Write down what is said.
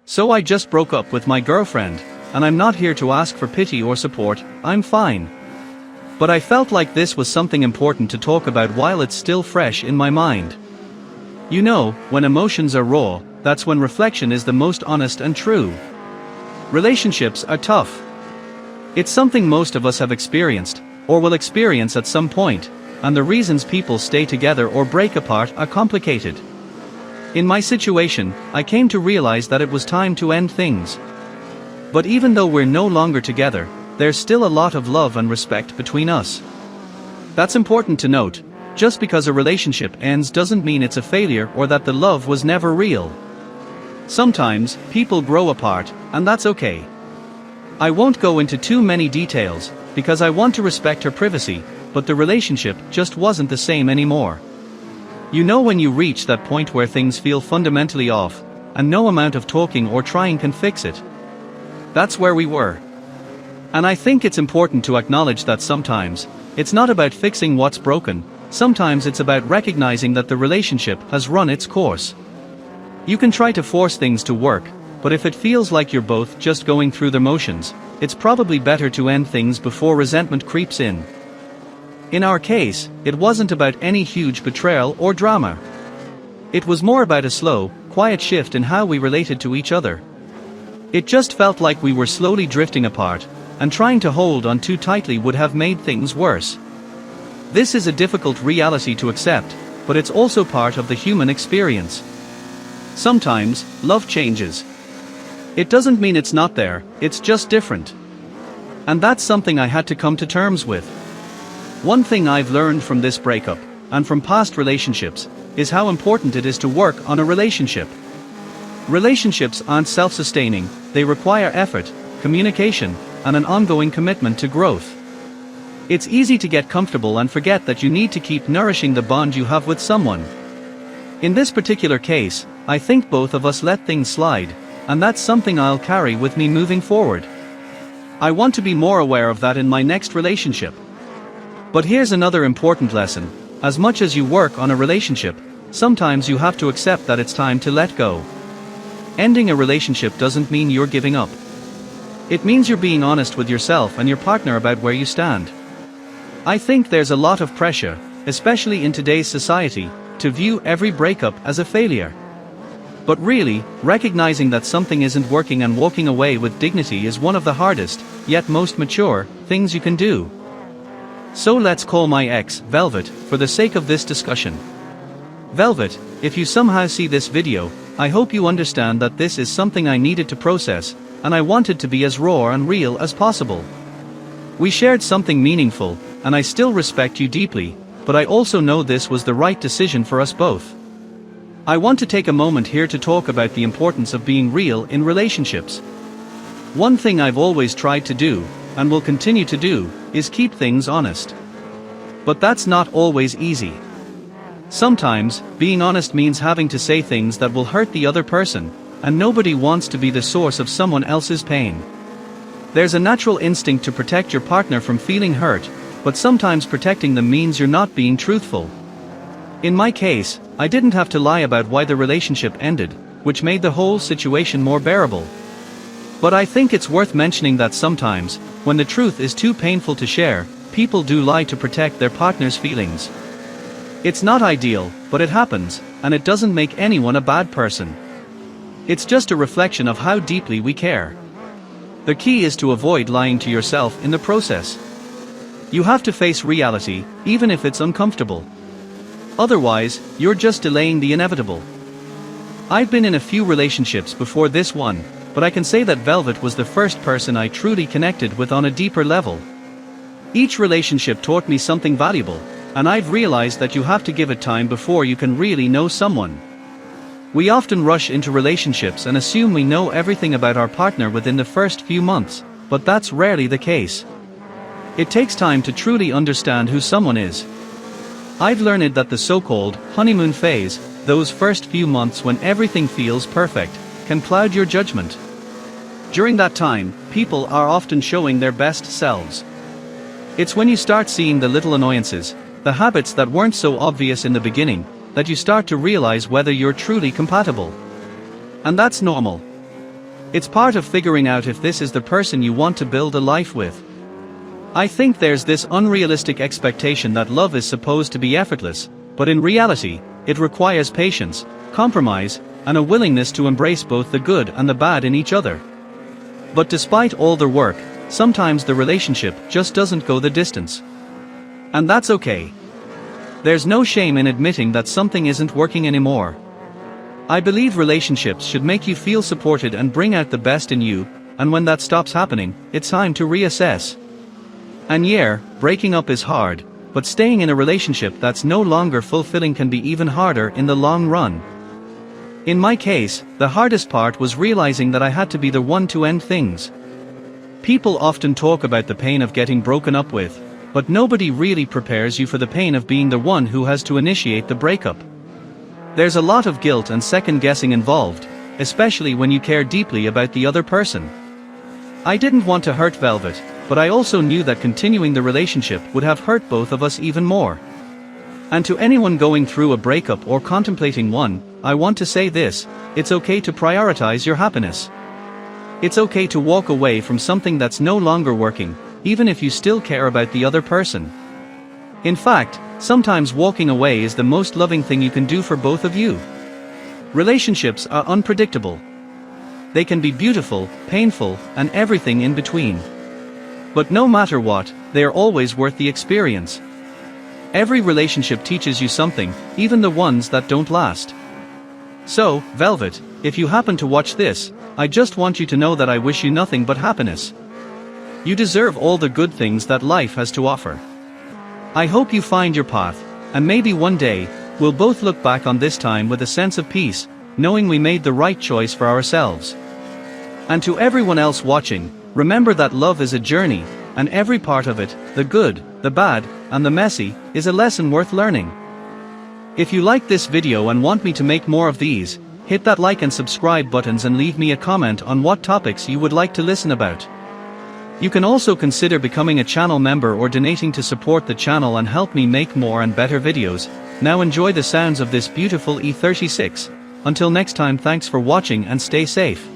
So I just broke up with my girlfriend, and I'm not here to ask for pity or support, I'm fine. But I felt like this was something important to talk about while it's still fresh in my mind. You know, when emotions are raw, that's when reflection is the most honest and true. Relationships are tough. It's something most of us have experienced, or will experience at some point, and the reasons people stay together or break apart are complicated. In my situation, I came to realize that it was time to end things. But even though we're no longer together, there's still a lot of love and respect between us. That's important to note. Just because a relationship ends doesn't mean it's a failure or that the love was never real. Sometimes, people grow apart, and that's okay. I won't go into too many details, because I want to respect her privacy, but the relationship just wasn't the same anymore. You know when you reach that point where things feel fundamentally off, and no amount of talking or trying can fix it. That's where we were. And I think it's important to acknowledge that sometimes, it's not about fixing what's broken, sometimes it's about recognizing that the relationship has run its course. You can try to force things to work, but if it feels like you're both just going through the motions, it's probably better to end things before resentment creeps in. In our case, it wasn't about any huge betrayal or drama. It was more about a slow, quiet shift in how we related to each other. It just felt like we were slowly drifting apart, and trying to hold on too tightly would have made things worse. This is a difficult reality to accept, but it's also part of the human experience. Sometimes, love changes. It doesn't mean it's not there, it's just different. And that's something I had to come to terms with. One thing I've learned from this breakup, and from past relationships, is how important it is to work on a relationship. Relationships aren't self-sustaining, they require effort, communication, and an ongoing commitment to growth. It's easy to get comfortable and forget that you need to keep nourishing the bond you have with someone. In this particular case, I think both of us let things slide, and that's something I'll carry with me moving forward. I want to be more aware of that in my next relationship. But here's another important lesson: as much as you work on a relationship, sometimes you have to accept that it's time to let go. Ending a relationship doesn't mean you're giving up. It means you're being honest with yourself and your partner about where you stand. I think there's a lot of pressure, especially in today's society, to view every breakup as a failure. But really, recognizing that something isn't working and walking away with dignity is one of the hardest, yet most mature, things you can do. So let's call my ex, Velvet, for the sake of this discussion. Velvet, if you somehow see this video, I hope you understand that this is something I needed to process, and I wanted to be as raw and real as possible. We shared something meaningful, and I still respect you deeply, but I also know this was the right decision for us both. I want to take a moment here to talk about the importance of being real in relationships. One thing I've always tried to do, and will continue to do, is keep things honest. But that's not always easy. Sometimes, being honest means having to say things that will hurt the other person, and nobody wants to be the source of someone else's pain. There's a natural instinct to protect your partner from feeling hurt, but sometimes protecting them means you're not being truthful. In my case, I didn't have to lie about why the relationship ended, which made the whole situation more bearable. But I think it's worth mentioning that sometimes, when the truth is too painful to share, people do lie to protect their partner's feelings. It's not ideal, but it happens, and it doesn't make anyone a bad person. It's just a reflection of how deeply we care. The key is to avoid lying to yourself in the process. You have to face reality, even if it's uncomfortable. Otherwise, you're just delaying the inevitable. I've been in a few relationships before this one, but I can say that Velvet was the first person I truly connected with on a deeper level. Each relationship taught me something valuable, and I've realized that you have to give it time before you can really know someone. We often rush into relationships and assume we know everything about our partner within the first few months, but that's rarely the case. It takes time to truly understand who someone is. I've learned that the so-called honeymoon phase, those first few months when everything feels perfect, can cloud your judgment. During that time, people are often showing their best selves. It's when you start seeing the little annoyances, the habits that weren't so obvious in the beginning, that you start to realize whether you're truly compatible. And that's normal. It's part of figuring out if this is the person you want to build a life with. I think there's this unrealistic expectation that love is supposed to be effortless, but in reality, it requires patience, compromise, and a willingness to embrace both the good and the bad in each other. But despite all their work, sometimes the relationship just doesn't go the distance. And that's okay. There's no shame in admitting that something isn't working anymore. I believe relationships should make you feel supported and bring out the best in you, and when that stops happening, it's time to reassess. And yeah, breaking up is hard, but staying in a relationship that's no longer fulfilling can be even harder in the long run. In my case, the hardest part was realizing that I had to be the one to end things. People often talk about the pain of getting broken up with, but nobody really prepares you for the pain of being the one who has to initiate the breakup. There's a lot of guilt and second-guessing involved, especially when you care deeply about the other person. I didn't want to hurt Velvet, but I also knew that continuing the relationship would have hurt both of us even more. And to anyone going through a breakup or contemplating one, I want to say this: it's okay to prioritize your happiness. It's okay to walk away from something that's no longer working, even if you still care about the other person. In fact, sometimes walking away is the most loving thing you can do for both of you. Relationships are unpredictable. They can be beautiful, painful, and everything in between. But no matter what, they are always worth the experience. Every relationship teaches you something, even the ones that don't last. So, Velvet, if you happen to watch this, I just want you to know that I wish you nothing but happiness. You deserve all the good things that life has to offer. I hope you find your path, and maybe one day, we'll both look back on this time with a sense of peace, knowing we made the right choice for ourselves. And to everyone else watching, remember that love is a journey, and every part of it, the good, the bad, and the messy, is a lesson worth learning. If you like this video and want me to make more of these, hit that like and subscribe buttons and leave me a comment on what topics you would like to listen about. You can also consider becoming a channel member or donating to support the channel and help me make more and better videos. Now enjoy the sounds of this beautiful E36. Until next time, thanks for watching and stay safe.